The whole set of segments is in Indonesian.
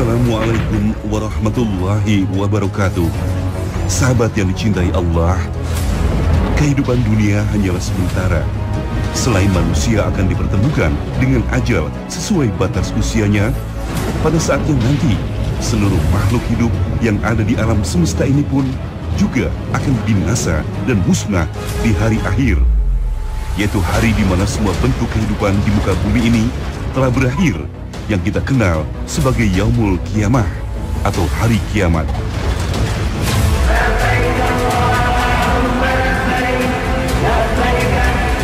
Assalamualaikum warahmatullahi wabarakatuh. Sahabat yang dicintai Allah, kehidupan dunia hanyalah sementara. Selain manusia akan dipertemukan dengan ajal sesuai batas usianya, pada saatnya nanti seluruh makhluk hidup yang ada di alam semesta ini pun juga akan binasa dan musnah di hari akhir, yaitu hari di mana semua bentuk kehidupan di muka bumi ini telah berakhir, yang kita kenal sebagai Yaumul Qiyamah atau hari kiamat.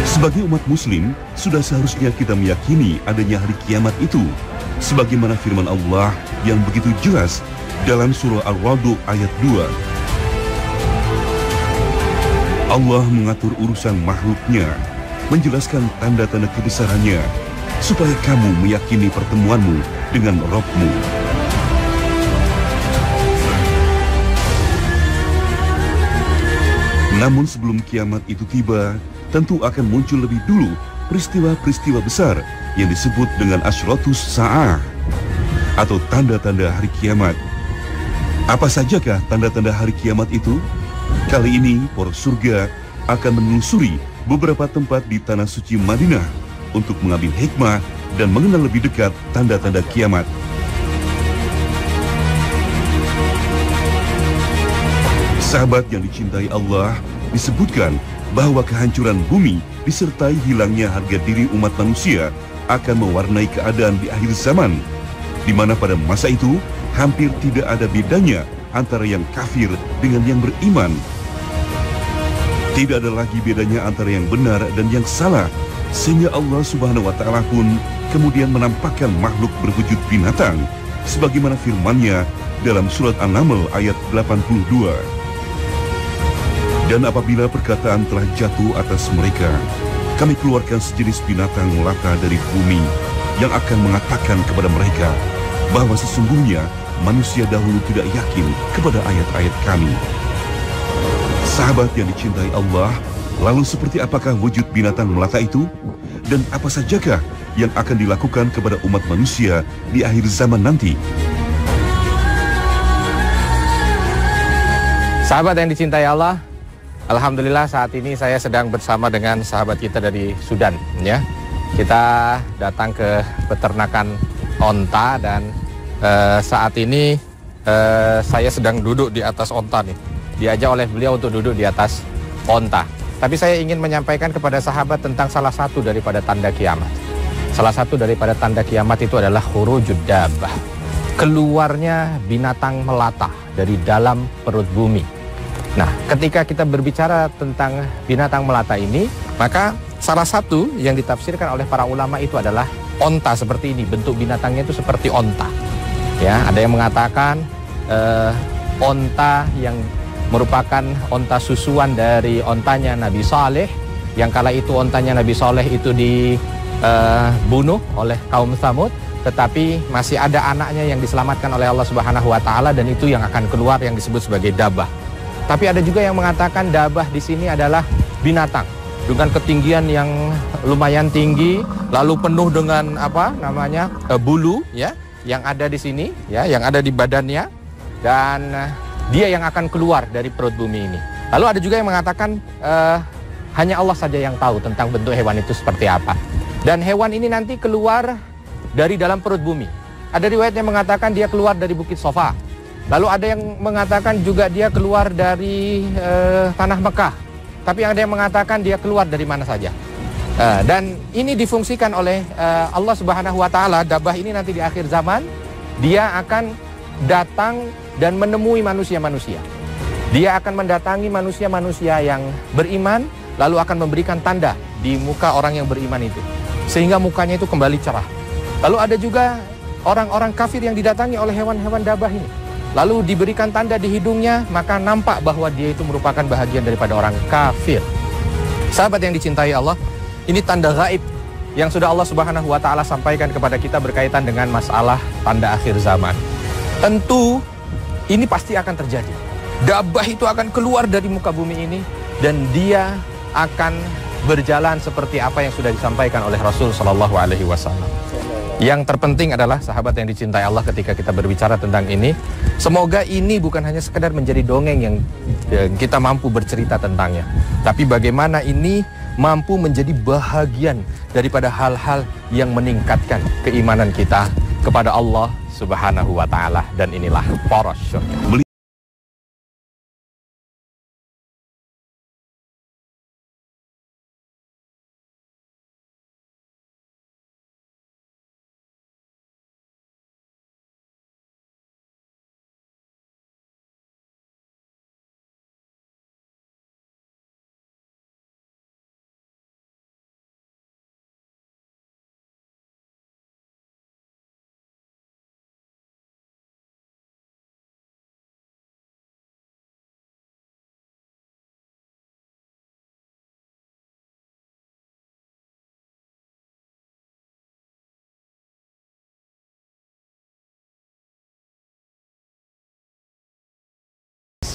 Sebagai umat muslim, sudah seharusnya kita meyakini adanya hari kiamat itu, sebagaimana firman Allah yang begitu jelas dalam surah Al-Ra'd ayat 2. Allah mengatur urusan makhluknya, menjelaskan tanda-tanda kebesarannya, supaya kamu meyakini pertemuanmu dengan Rabb-mu. Namun sebelum kiamat itu tiba, tentu akan muncul lebih dulu peristiwa-peristiwa besar yang disebut dengan Asyratus Sa'ah atau tanda-tanda hari kiamat. Apa sajakah tanda-tanda hari kiamat itu? Kali ini poros surga akan menelusuri beberapa tempat di tanah suci Madinah untuk mengambil hikmah dan mengenal lebih dekat tanda-tanda kiamat. Sahabat yang dicintai Allah, disebutkan bahwa kehancuran bumi disertai hilangnya harga diri umat manusia akan mewarnai keadaan di akhir zaman, di mana pada masa itu hampir tidak ada bedanya antara yang kafir dengan yang beriman. Tidak ada lagi bedanya antara yang benar dan yang salah, sehingga Allah Subhanahu wa Ta'ala pun kemudian menampakkan makhluk berwujud binatang, sebagaimana firman-Nya dalam surat An-Naml ayat 82. Dan apabila perkataan telah jatuh atas mereka, kami keluarkan sejenis binatang melata dari bumi yang akan mengatakan kepada mereka bahwa sesungguhnya manusia dahulu tidak yakin kepada ayat-ayat kami. Sahabat yang dicintai Allah, lalu seperti apakah wujud binatang melata itu? Dan apa sajakah yang akan dilakukan kepada umat manusia di akhir zaman nanti? Sahabat yang dicintai Allah, alhamdulillah saat ini saya sedang bersama dengan sahabat kita dari Sudan, ya. Kita datang ke peternakan onta dan saat ini saya sedang duduk di atas onta nih. Diajak oleh beliau untuk duduk di atas onta. Tapi saya ingin menyampaikan kepada sahabat tentang salah satu daripada tanda kiamat. Salah satu daripada tanda kiamat itu adalah khurujud dabbah, keluarnya binatang melata dari dalam perut bumi. Nah, ketika kita berbicara tentang binatang melata ini, maka salah satu yang ditafsirkan oleh para ulama itu adalah onta seperti ini. Bentuk binatangnya itu seperti onta. Ya, ada yang mengatakan onta yang merupakan onta susuan dari ontanya Nabi Saleh, yang kala itu ontanya Nabi Saleh itu dibunuh oleh kaum Tsamud, tetapi masih ada anaknya yang diselamatkan oleh Allah Subhanahu wa Ta'ala, dan itu yang akan keluar yang disebut sebagai dabbah. Tapi ada juga yang mengatakan dabbah di sini adalah binatang dengan ketinggian yang lumayan tinggi, lalu penuh dengan bulu, ya, yang ada di sini, ya, yang ada di badannya, dan dia yang akan keluar dari perut bumi ini. Lalu ada juga yang mengatakan hanya Allah saja yang tahu tentang bentuk hewan itu seperti apa. Dan hewan ini nanti keluar dari dalam perut bumi. Ada riwayat yang mengatakan dia keluar dari Bukit Sofa. Lalu ada yang mengatakan juga dia keluar dari tanah Mekah. Tapi ada yang mengatakan dia keluar dari mana saja. Dan ini difungsikan oleh Allah Subhanahu wa Ta'ala. Dabbah ini nanti di akhir zaman dia akan datang dan menemui manusia-manusia. Dia akan mendatangi manusia-manusia yang beriman, lalu akan memberikan tanda di muka orang yang beriman itu, sehingga mukanya itu kembali cerah. Lalu ada juga orang-orang kafir yang didatangi oleh hewan-hewan dabbah ini, lalu diberikan tanda di hidungnya, maka nampak bahwa dia itu merupakan bahagian daripada orang kafir. Sahabat yang dicintai Allah, ini tanda gaib yang sudah Allah Subhanahu wa Ta'ala sampaikan kepada kita berkaitan dengan masalah tanda akhir zaman. Tentu ini pasti akan terjadi. Dabbah itu akan keluar dari muka bumi ini, dan dia akan berjalan seperti apa yang sudah disampaikan oleh Rasul Shallallahu Alaihi Wasallam. Yang terpenting adalah sahabat yang dicintai Allah, ketika kita berbicara tentang ini, semoga ini bukan hanya sekedar menjadi dongeng yang kita mampu bercerita tentangnya, tapi bagaimana ini mampu menjadi bahagian daripada hal-hal yang meningkatkan keimanan kita kepada Allah Subhanahu wa Ta'ala. Dan inilah poros surga.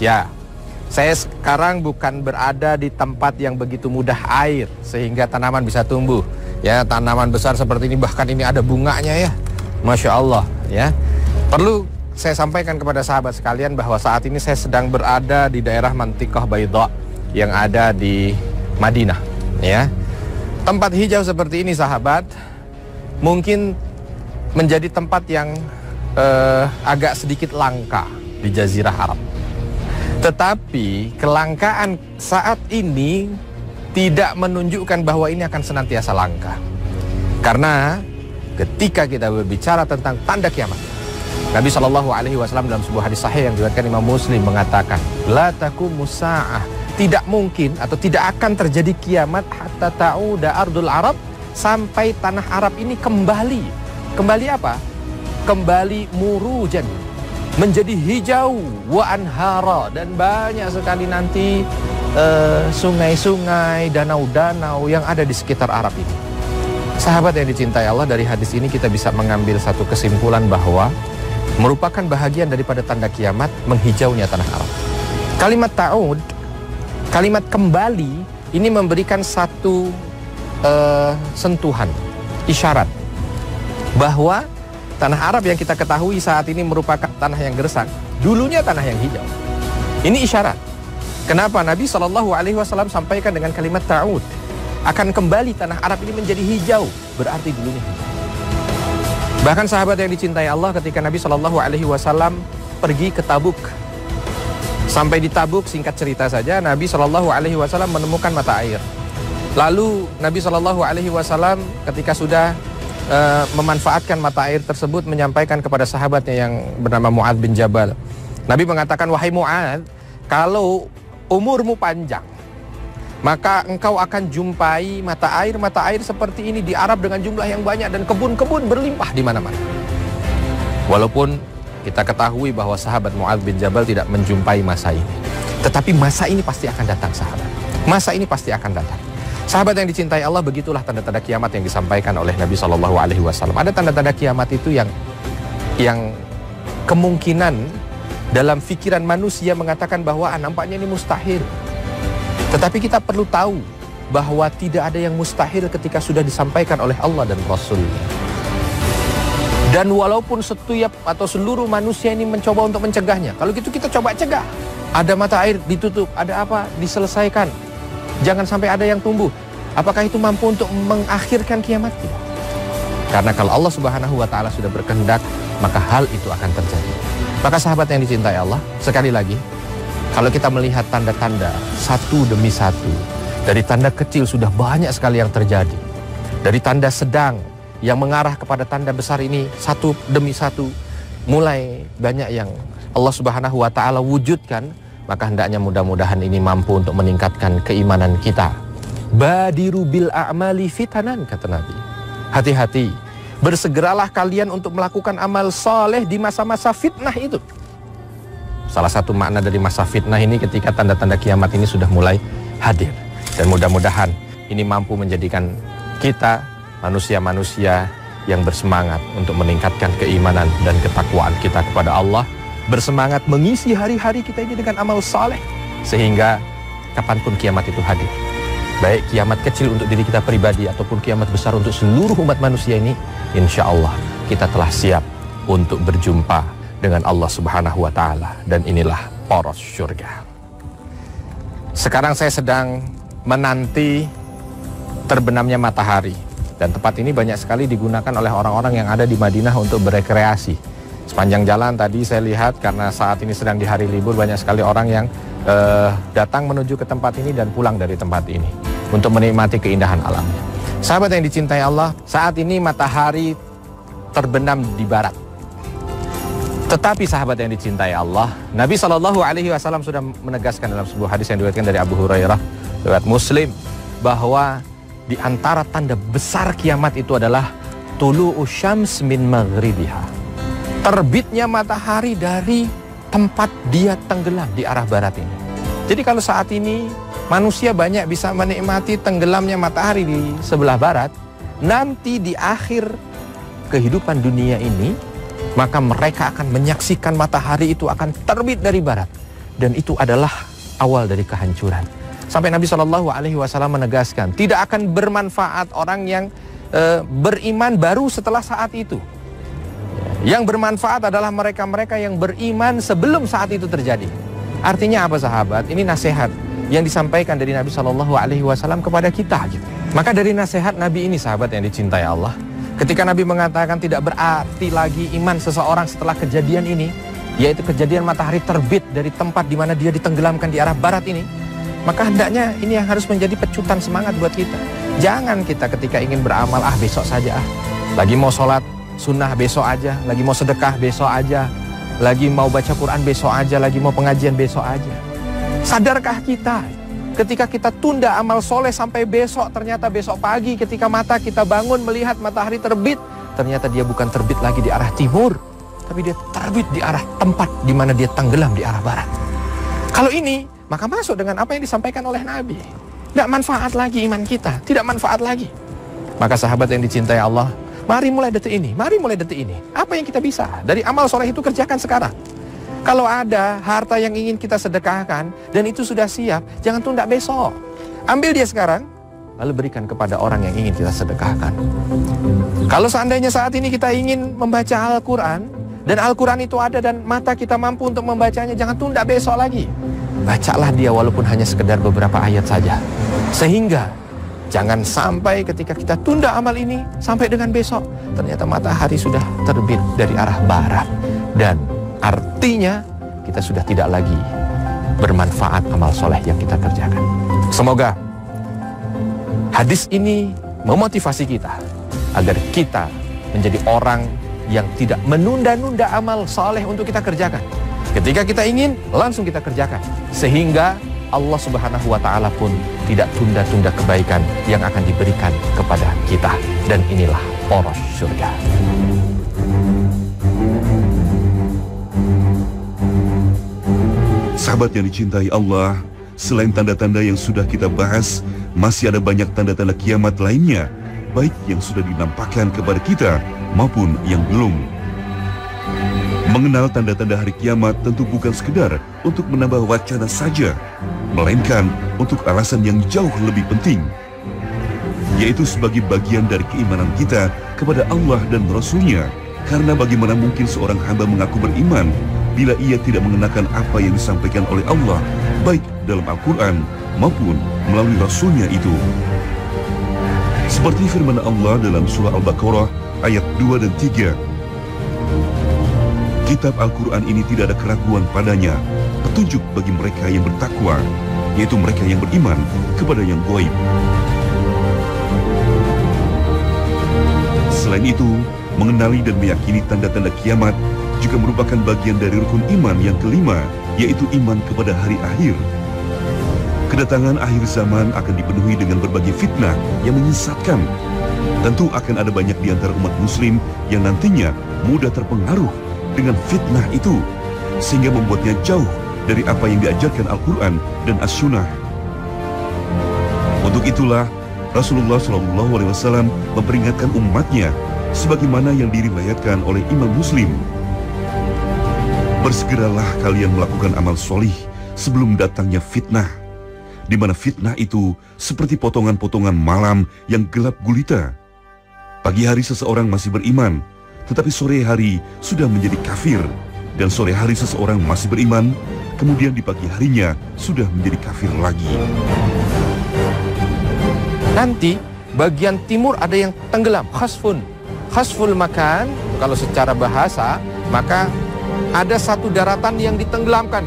Ya, saya sekarang bukan berada di tempat yang begitu mudah air sehingga tanaman bisa tumbuh. Ya, tanaman besar seperti ini, bahkan ini ada bunganya ya. Masya Allah ya. Perlu saya sampaikan kepada sahabat sekalian bahwa saat ini saya sedang berada di daerah Mantiqah Baydha yang ada di Madinah ya. Tempat hijau seperti ini sahabat mungkin menjadi tempat yang agak sedikit langka di Jazirah Arab. Tetapi kelangkaan saat ini tidak menunjukkan bahwa ini akan senantiasa langka. Karena ketika kita berbicara tentang tanda kiamat, Nabi SAW dalam sebuah hadis sahih yang diriwayatkan Imam Muslim mengatakan, la taqumus sa'ah, tidak mungkin atau tidak akan terjadi kiamat hatta ta'uda ardul Arab, sampai tanah Arab ini kembali. Kembali apa? Kembali murujan, menjadi hijau, wa anhara, dan banyak sekali nanti sungai-sungai, danau-danau yang ada di sekitar Arab ini. Sahabat yang dicintai Allah, dari hadis ini kita bisa mengambil satu kesimpulan bahwa merupakan bahagian daripada tanda kiamat menghijaunya tanah Arab. Kalimat ta'ud, kalimat kembali, ini memberikan satu sentuhan, isyarat bahwa tanah Arab yang kita ketahui saat ini merupakan tanah yang gersang, dulunya tanah yang hijau. Ini isyarat. Kenapa Nabi SAW sampaikan dengan kalimat ta'ud, akan kembali tanah Arab ini menjadi hijau, berarti dulunya hijau. Bahkan sahabat yang dicintai Allah, ketika Nabi SAW pergi ke Tabuk, sampai di Tabuk, singkat cerita saja, Nabi SAW menemukan mata air. Lalu Nabi SAW ketika sudah memanfaatkan mata air tersebut, menyampaikan kepada sahabatnya yang bernama Mu'adz bin Jabal. Nabi mengatakan, wahai Mu'adz, kalau umurmu panjang, maka engkau akan jumpai mata air seperti ini di Arab dengan jumlah yang banyak, dan kebun-kebun berlimpah di mana-mana. Walaupun kita ketahui bahwa sahabat Mu'adz bin Jabal tidak menjumpai masa ini, tetapi masa ini pasti akan datang sahabat. Masa ini pasti akan datang. Sahabat yang dicintai Allah, begitulah tanda-tanda kiamat yang disampaikan oleh Nabi SAW. Ada tanda-tanda kiamat itu yang kemungkinan dalam pikiran manusia mengatakan bahwa nampaknya ini mustahil. Tetapi kita perlu tahu bahwa tidak ada yang mustahil ketika sudah disampaikan oleh Allah dan Rasul. Dan walaupun setiap atau seluruh manusia ini mencoba untuk mencegahnya, kalau gitu kita coba cegah. Ada mata air ditutup, ada apa, diselesaikan. Jangan sampai ada yang tumbuh. Apakah itu mampu untuk mengakhirkan kiamat? Tidak. Karena kalau Allah Subhanahu wa Ta'ala sudah berkehendak, maka hal itu akan terjadi. Maka sahabat yang dicintai Allah, sekali lagi, kalau kita melihat tanda-tanda satu demi satu, dari tanda kecil sudah banyak sekali yang terjadi. Dari tanda sedang yang mengarah kepada tanda besar ini, satu demi satu, mulai banyak yang Allah Subhanahu wa Ta'ala wujudkan, maka hendaknya mudah-mudahan ini mampu untuk meningkatkan keimanan kita. Badiru bil a'mali fitanan, kata Nabi. Hati-hati, bersegeralah kalian untuk melakukan amal soleh di masa-masa fitnah itu. Salah satu makna dari masa fitnah ini ketika tanda-tanda kiamat ini sudah mulai hadir. Dan mudah-mudahan ini mampu menjadikan kita manusia-manusia yang bersemangat untuk meningkatkan keimanan dan ketakwaan kita kepada Allah, bersemangat mengisi hari-hari kita ini dengan amal saleh, sehingga kapanpun kiamat itu hadir, baik kiamat kecil untuk diri kita pribadi ataupun kiamat besar untuk seluruh umat manusia ini, insya Allah kita telah siap untuk berjumpa dengan Allah Subhanahu wa Ta'ala, dan inilah poros surga. Sekarang saya sedang menanti terbenamnya matahari, dan tempat ini banyak sekali digunakan oleh orang-orang yang ada di Madinah untuk berekreasi. Sepanjang jalan tadi saya lihat, karena saat ini sedang di hari libur, banyak sekali orang yang datang menuju ke tempat ini dan pulang dari tempat ini untuk menikmati keindahan alamnya. Sahabat yang dicintai Allah, saat ini matahari terbenam di barat. Tetapi sahabat yang dicintai Allah, Nabi SAW sudah menegaskan dalam sebuah hadis yang diriwayatkan dari Abu Hurairah riwayat Muslim, bahwa di antara tanda besar kiamat itu adalah tulu'u syams min maghribiha, terbitnya matahari dari tempat dia tenggelam di arah barat ini. Jadi kalau saat ini manusia banyak bisa menikmati tenggelamnya matahari di sebelah barat, nanti di akhir kehidupan dunia ini, maka mereka akan menyaksikan matahari itu akan terbit dari barat, dan itu adalah awal dari kehancuran. Sampai Nabi SAW menegaskan, tidak akan bermanfaat orang yang beriman baru setelah saat itu. Yang bermanfaat adalah mereka-mereka yang beriman sebelum saat itu terjadi. Artinya apa sahabat? Ini nasihat yang disampaikan dari Nabi SAW kepada kita. Maka dari nasihat Nabi ini sahabat yang dicintai Allah, ketika Nabi mengatakan tidak berarti lagi iman seseorang setelah kejadian ini, yaitu kejadian matahari terbit dari tempat di mana dia ditenggelamkan di arah barat ini, maka hendaknya ini yang harus menjadi pecutan semangat buat kita. Jangan kita ketika ingin beramal, besok saja lagi mau sholat sunnah besok aja, lagi mau sedekah besok aja, lagi mau baca Quran besok aja, lagi mau pengajian besok aja. Sadarkah kita ketika kita tunda amal soleh sampai besok, ternyata besok pagi ketika mata kita bangun melihat matahari terbit, ternyata dia bukan terbit lagi di arah timur, tapi dia terbit di arah tempat di mana dia tenggelam di arah barat. Kalau ini, maka masuk dengan apa yang disampaikan oleh Nabi. Tidak manfaat lagi iman kita, tidak manfaat lagi. Maka sahabat yang dicintai Allah, mari mulai detik ini, apa yang kita bisa dari amal soleh itu kerjakan sekarang. Kalau ada harta yang ingin kita sedekahkan dan itu sudah siap, jangan tunda besok. Ambil dia sekarang, lalu berikan kepada orang yang ingin kita sedekahkan. Kalau seandainya saat ini kita ingin membaca Al-Quran, dan Al-Quran itu ada dan mata kita mampu untuk membacanya, jangan tunda besok lagi. Bacalah dia walaupun hanya sekedar beberapa ayat saja. Sehingga jangan sampai ketika kita tunda amal ini sampai dengan besok, ternyata matahari sudah terbit dari arah barat. Dan artinya kita sudah tidak lagi bermanfaat amal soleh yang kita kerjakan. Semoga hadis ini memotivasi kita agar kita menjadi orang yang tidak menunda-nunda amal soleh untuk kita kerjakan. Ketika kita ingin, langsung kita kerjakan. Sehingga Allah Subhanahu wa Ta'ala pun tidak tunda-tunda kebaikan yang akan diberikan kepada kita. Dan inilah poros surga. Sahabat yang dicintai Allah, selain tanda-tanda yang sudah kita bahas, masih ada banyak tanda-tanda kiamat lainnya, baik yang sudah dinampakkan kepada kita maupun yang belum. Mengenal tanda-tanda hari kiamat tentu bukan sekedar untuk menambah wacana saja, melainkan untuk alasan yang jauh lebih penting, yaitu sebagai bagian dari keimanan kita kepada Allah dan Rasul-Nya. Karena bagaimana mungkin seorang hamba mengaku beriman bila ia tidak mengenakan apa yang disampaikan oleh Allah, baik dalam Al-Quran maupun melalui Rasul-Nya itu. Seperti firman Allah dalam surah Al-Baqarah ayat 2 dan 3. Kitab Al-Quran ini tidak ada keraguan padanya, petunjuk bagi mereka yang bertakwa, yaitu mereka yang beriman kepada yang gaib. Selain itu, mengenali dan meyakini tanda-tanda kiamat juga merupakan bagian dari rukun iman yang kelima, yaitu iman kepada hari akhir. Kedatangan akhir zaman akan dipenuhi dengan berbagai fitnah yang menyesatkan. Tentu akan ada banyak di antara umat muslim yang nantinya mudah terpengaruh dengan fitnah itu, sehingga membuatnya jauh dari apa yang diajarkan Al-Quran dan As-Sunnah. Untuk itulah Rasulullah SAW memperingatkan umatnya sebagaimana yang diriwayatkan oleh Imam Muslim. Bersegeralah kalian melakukan amal solih sebelum datangnya fitnah, di mana fitnah itu seperti potongan-potongan malam yang gelap gulita. Pagi hari seseorang masih beriman, tetapi sore hari sudah menjadi kafir. Dan sore hari seseorang masih beriman, kemudian di pagi harinya sudah menjadi kafir lagi. Nanti bagian timur ada yang tenggelam, khasfun. Khasful makan, kalau secara bahasa, maka ada satu daratan yang ditenggelamkan.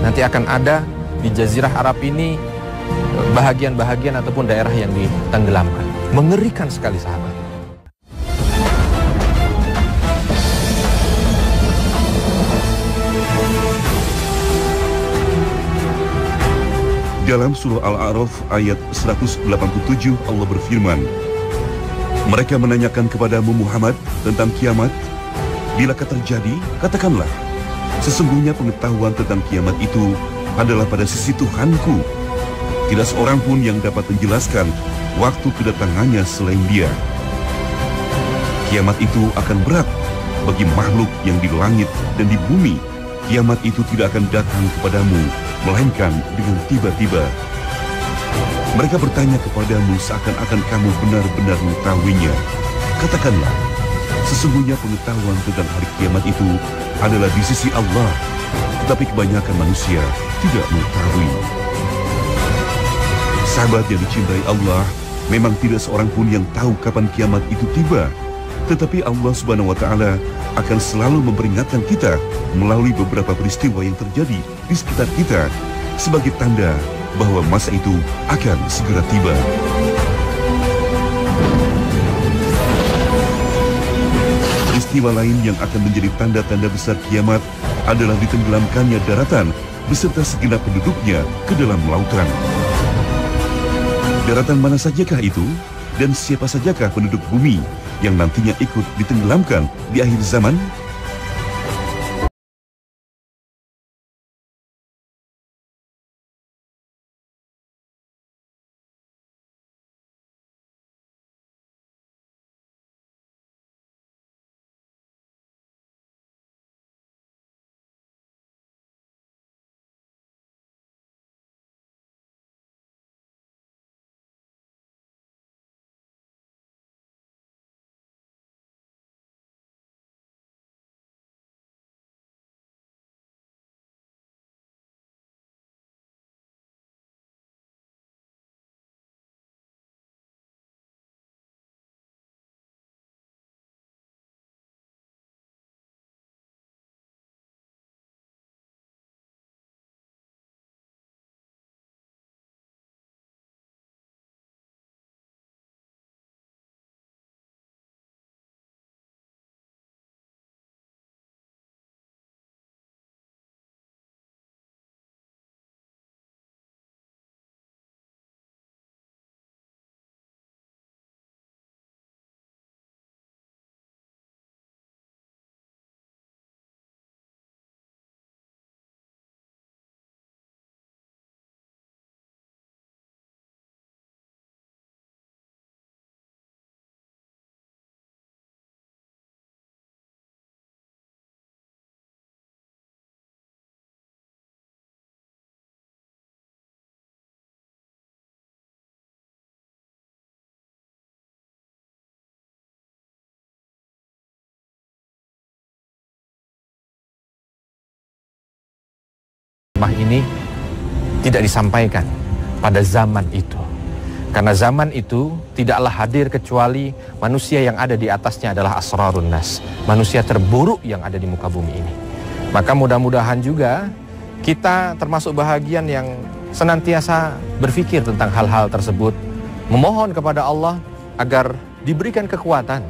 Nanti akan ada di Jazirah Arab ini bahagian-bahagian ataupun daerah yang ditenggelamkan. Mengerikan sekali, sahabat. Dalam surah Al-A'raf ayat 187 Allah berfirman, mereka menanyakan kepadamu Muhammad tentang kiamat. Bilakah terjadi, katakanlah, sesungguhnya pengetahuan tentang kiamat itu adalah pada sisi Tuhanku. Tidak seorang pun yang dapat menjelaskan waktu kedatangannya selain Dia. Kiamat itu akan berat bagi makhluk yang di langit dan di bumi. Kiamat itu tidak akan datang kepadamu, melainkan dengan tiba-tiba. Mereka bertanya kepadamu seakan-akan kamu benar-benar mengetahuinya. Katakanlah, sesungguhnya pengetahuan tentang hari kiamat itu adalah di sisi Allah, tetapi kebanyakan manusia tidak mengetahui. Sahabat yang dicintai Allah, memang tidak seorang pun yang tahu kapan kiamat itu tiba. Tetapi Allah Subhanahu wa Ta'ala akan selalu memperingatkan kita melalui beberapa peristiwa yang terjadi di sekitar kita sebagai tanda bahwa masa itu akan segera tiba. Peristiwa lain yang akan menjadi tanda-tanda besar kiamat adalah ditenggelamkannya daratan beserta segenap penduduknya ke dalam lautan. Daratan mana sajakah itu? Dan siapa sajakah penduduk bumi yang nantinya ikut ditenggelamkan di akhir zaman? Ini tidak disampaikan pada zaman itu, karena zaman itu tidaklah hadir kecuali manusia yang ada di atasnya adalah asrarun nas, manusia terburuk yang ada di muka bumi ini. Maka mudah-mudahan juga kita termasuk bahagian yang senantiasa berpikir tentang hal-hal tersebut, memohon kepada Allah agar diberikan kekuatan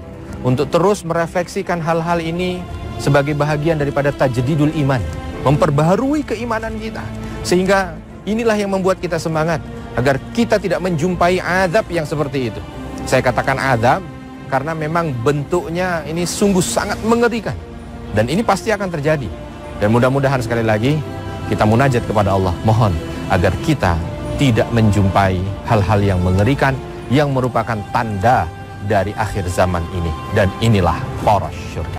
untuk terus merefleksikan hal-hal ini sebagai bahagian daripada tajdidul iman, memperbaharui keimanan kita, sehingga inilah yang membuat kita semangat agar kita tidak menjumpai azab yang seperti itu. Saya katakan azab karena memang bentuknya ini sungguh sangat mengerikan, dan ini pasti akan terjadi. Dan mudah-mudahan sekali lagi kita munajat kepada Allah, mohon agar kita tidak menjumpai hal-hal yang mengerikan yang merupakan tanda dari akhir zaman ini. Dan inilah poros syurga.